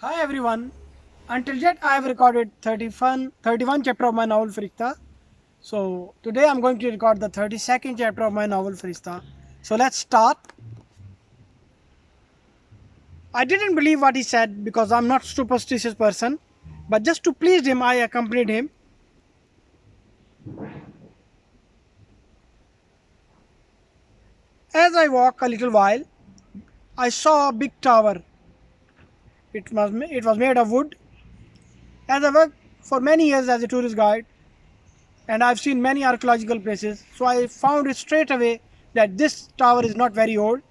Hi everyone. Until yet I have recorded 31 chapter of my novel Farishta. So today I'm going to record the 32nd chapter of my novel Farishta. So let's start. I didn't believe what he said because I'm not a superstitious person. But just to please him I accompanied him. As I walked a little while, I saw a big tower. It was made of wood. As I worked for many years as a tourist guide, and I've seen many archaeological places, so I found it straight away that this tower is not very old.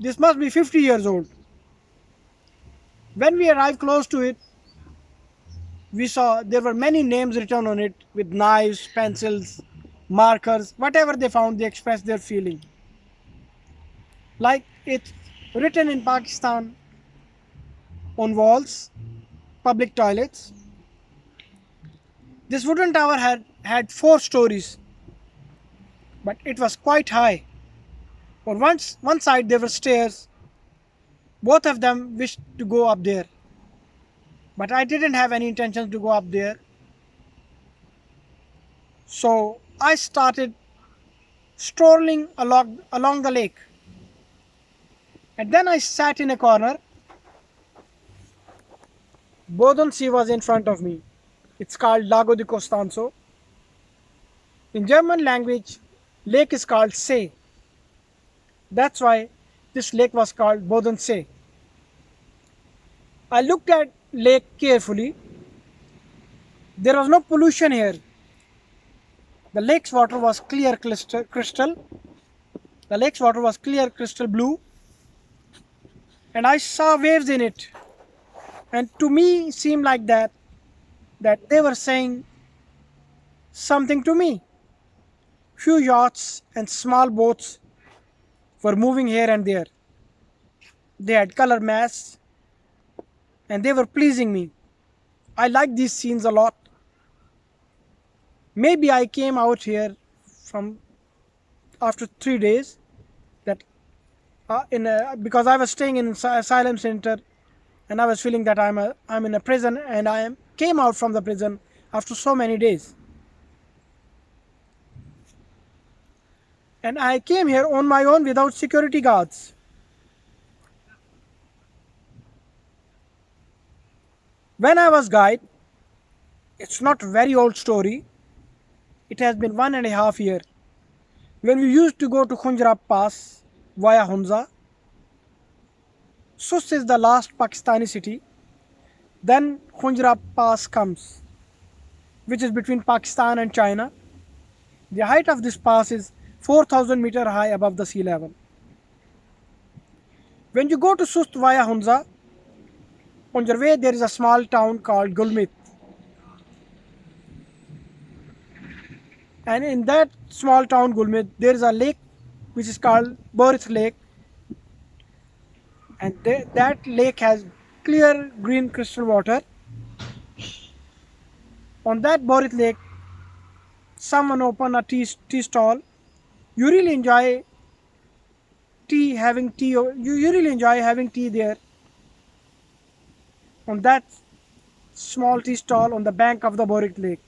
This must be 50 years old. When we arrived close to it, we saw there were many names written on it with knives, pencils, markers, whatever they found, they expressed their feeling. Like it's written in Pakistan on walls, public toilets. This wooden tower had 4 stories, but it was quite high. On one side there were stairs. Both of them wished to go up there, but I didn't have any intentions to go up there. So I started strolling along the lake. And then I sat in a corner. Bodon Sea was in front of me. It's called Lago di Costanzo. In German language, lake is called See. That's why this lake was called Bodensee. I looked at lake carefully. There was no pollution here. The lake's water was clear crystal. The lake's water was clear crystal blue. And I saw waves in it. And to me, it seemed like that they were saying something to me. Few yachts and small boats were moving here and there. They had color masts and they were pleasing me. I like these scenes a lot. Maybe I came out here from after 3 days that because I was staying in asylum center and I was feeling that I'm in a prison and came out from the prison after so many days. And I came here on my own without security guards. When I was guide, it's not a very old story. It has been 1.5 years. When we used to go to Khunjrab Pass via Hunza, Sust is the last Pakistani city. Then Khunjrab Pass comes, which is between Pakistan and China. The height of this pass is 4,000 meter high above the sea level. When you go to Sust via Hunza, on your way there is a small town called Gulmit. And in that small town Gulmit, there is a lake which is called Boris Lake. And that lake has clear green crystal water. On that Boris Lake, someone opened a tea stall. You really enjoy having tea. You really enjoy having tea there. On that small tea stall on the bank of the Boris Lake.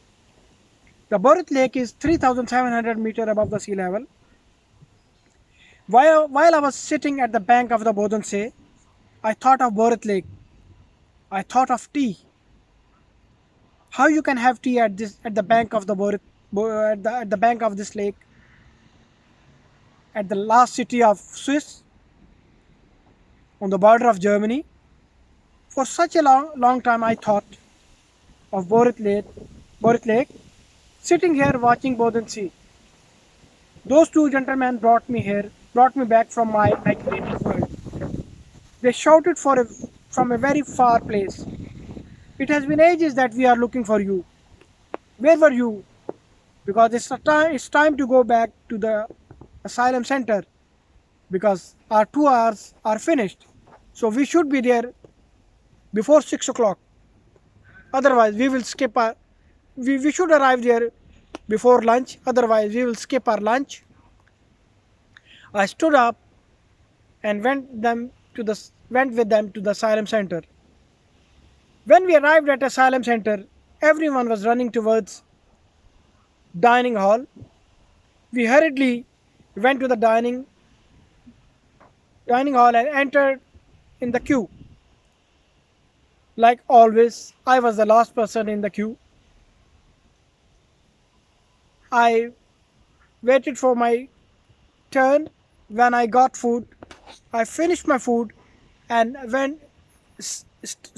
The Boris Lake is 3,700 meters above the sea level. While I was sitting at the bank of the Bodensee, I thought of Boris Lake. I thought of tea. How you can have tea at the bank of the at the bank of this lake, at the last city of Swiss, on the border of Germany. For such a long time I thought of Boris Lake, sitting here watching Bodensee. Those two gentlemen brought me back from my imaginative world. They shouted from a very far place. It has been ages that we are looking for you. Where were you? Because it's time to go back to the asylum center because our 2 hours are finished. So we should be there before 6 o'clock. Otherwise we will skip we should arrive there before lunch. Otherwise we will skip our lunch. I stood up and went with them to the asylum center. When we arrived at Asylum Center, everyone was running towards dining hall. We hurriedly went to the dining hall and entered in the queue. Like always, I was the last person in the queue. I waited for my turn. When I got food, I finished my food and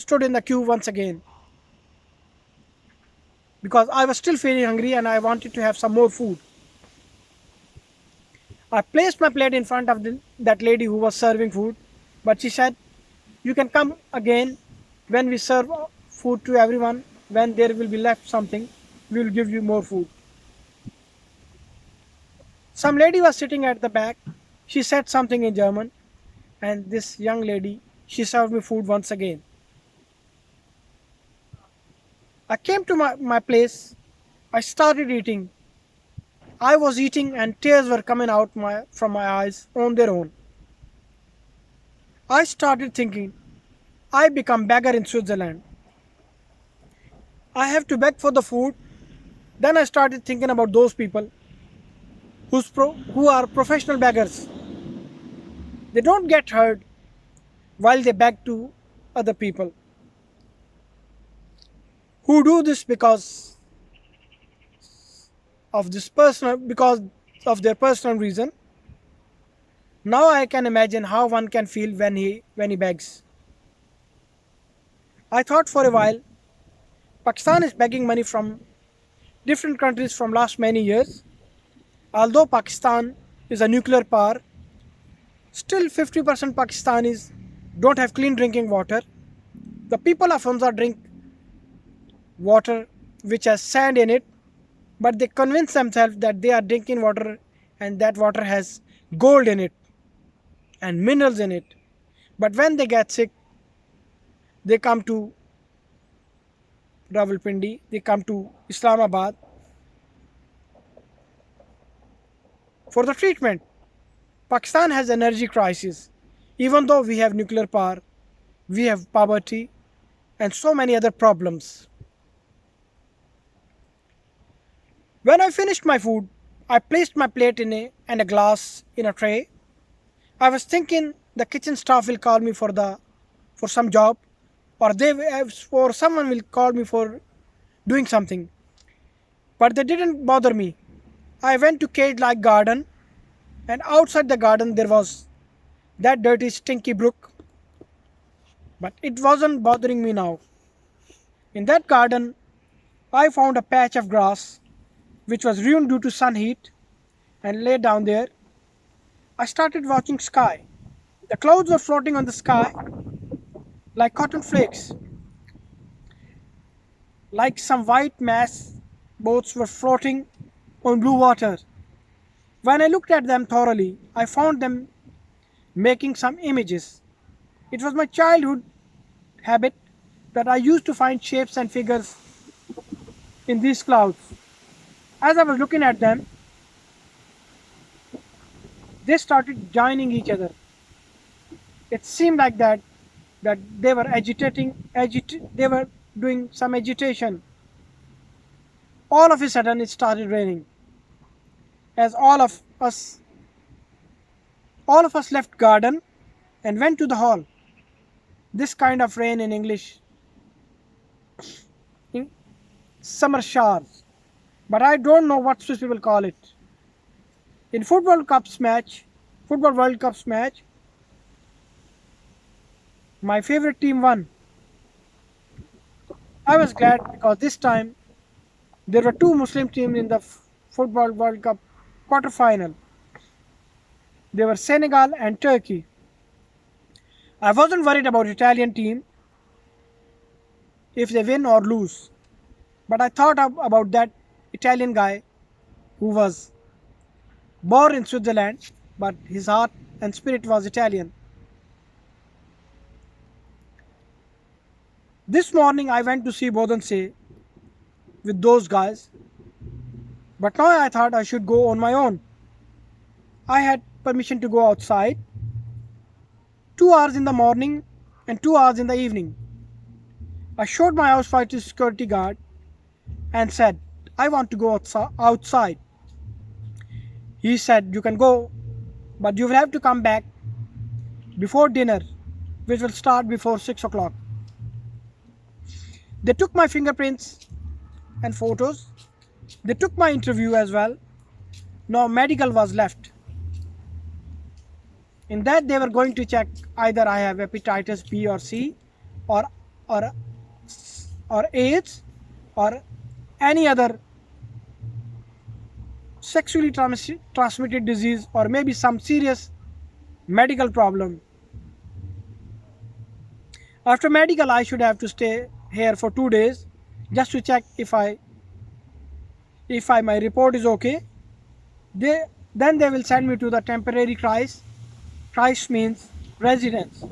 stood in the queue once again because I was still feeling hungry and I wanted to have some more food. I placed my plate in front of that lady who was serving food, but she said, "You can come again when we serve food to everyone. When there will be left something, we will give you more food." Some lady was sitting at the back. She said something in German, and this young lady, she served me food once again. I came to my place. I started eating. I was eating and tears were coming out from my eyes on their own. I started thinking, I become beggar in Switzerland. I have to beg for the food. Then I started thinking about those people who are professional beggars. They don't get hurt while they beg to other people who do this because of their personal reason. Now I can imagine how one can feel when he begs. I thought for a while, Pakistan is begging money from different countries from last many years. Although Pakistan is a nuclear power, still 50% Pakistanis don't have clean drinking water. The people of Hunza drink water which has sand in it, but they convince themselves that they are drinking water and that water has gold in it and minerals in it. But when they get sick, they come to Rawalpindi, they come to Islamabad for the treatment. Pakistan has energy crisis. Even though we have nuclear power, we have poverty and so many other problems. When I finished my food, I placed my plate and a glass in a tray. I was thinking the kitchen staff will call me for some job, or someone will call me for doing something. But they didn't bother me. I went to cage-like garden, and outside the garden there was that dirty, stinky brook. But it wasn't bothering me now. In that garden, I found a patch of grass which was ruined due to sun heat and lay down there. I started watching sky. The clouds were floating on the sky like cotton flakes. Like some white mass boats were floating on blue water. When I looked at them thoroughly, I found them making some images. It was my childhood habit that I used to find shapes and figures in these clouds. As I was looking at them, they started joining each other. It seemed like that they were they were doing some agitation. All of a sudden it started raining. As all of us left garden and went to the hall. This kind of rain in English, in summer showers, but I don't know what Swiss people call it. In Football World Cups match, my favorite team won. I was glad because this time there were two Muslim teams in the Football World Cup quarterfinal. They were Senegal and Turkey. I wasn't worried about Italian team if they win or lose, but I thought about that Italian guy who was born in Switzerland, but his heart and spirit was Italian. This morning I went to see Bodensee with those guys, but now I thought I should go on my own. I had permission to go outside 2 hours in the morning and 2 hours in the evening. I showed my housefly to security guard and said, I want to go outside. He said, you can go, but you will have to come back before dinner, which will start before 6 o'clock. They took my fingerprints and photos. They took my interview as well. No medical was left. In that they were going to check either I have hepatitis B or C or or or AIDS or any other sexually transmitted disease or maybe some serious medical problem. After medical I should have to stay here for 2 days just to check if my report is okay. Then they will send me to the temporary CRIS. CRIS means residence.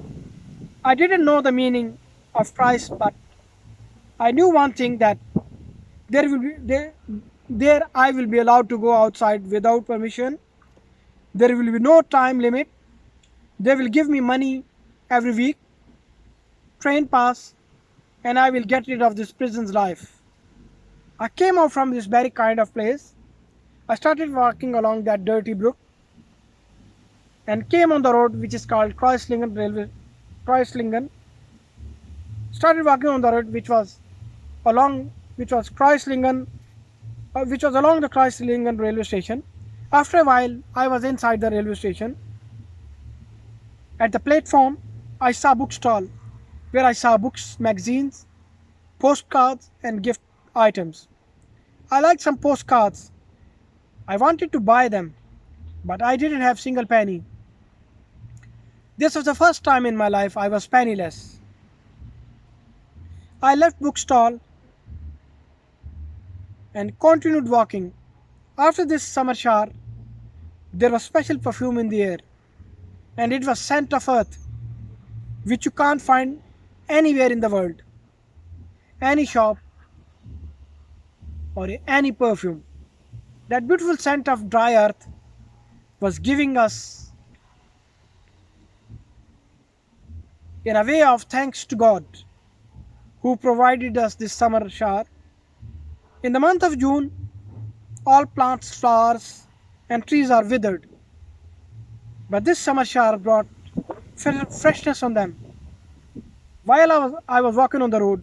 I didn't know the meaning of CRIS, but I knew one thing, that there I will be allowed to go outside without permission. There will be no time limit. They will give me money every week, train pass, and I will get rid of this prison's life. I came out from this very kind of place. I started walking along that dirty brook and came on the road which is called Kreuzlingen Railway. Kreuzlingen. Started walking on the road which was along the Kreuzlingen railway station. After a while, I was inside the railway station. At the platform, I saw a bookstall where I saw books, magazines, postcards, and gift items. I liked some postcards. I wanted to buy them, but I didn't have a single penny. This was the first time in my life I was penniless. I left bookstall and continued walking. After this summer shower, there was special perfume in the air, and it was scent of earth, which you can't find anywhere in the world, any shop or any perfume. That beautiful scent of dry earth was giving us in a way of thanks to God who provided us this summer shower. In the month of June, all plants, flowers and trees are withered, but this summer shower brought freshness on them. While I was walking on the road,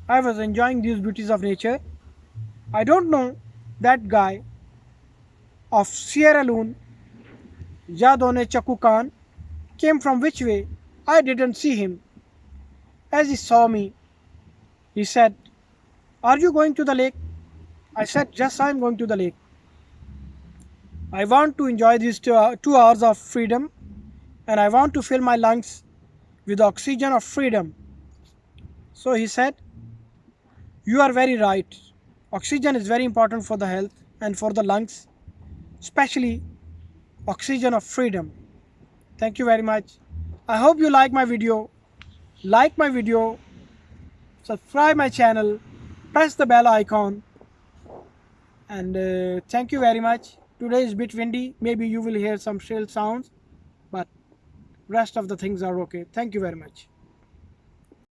I was enjoying these beauties of nature. I don't know that guy of Sierra Leone, Jadone Chaku Khan, came from which way. I didn't see him. As he saw me, he said, "Are you going to the lake?" I said, "Yes, I am going to the lake. I want to enjoy these 2 hours of freedom, and I want to fill my lungs with the oxygen of freedom." So he said, "You are very right. Oxygen is very important for the health and for the lungs, especially oxygen of freedom." Thank you very much. I hope you like my video. Like my video, subscribe my channel, press the bell icon, and thank you very much. Today is a bit windy. Maybe you will hear some shrill sounds, but rest of the things are okay. Thank you very much.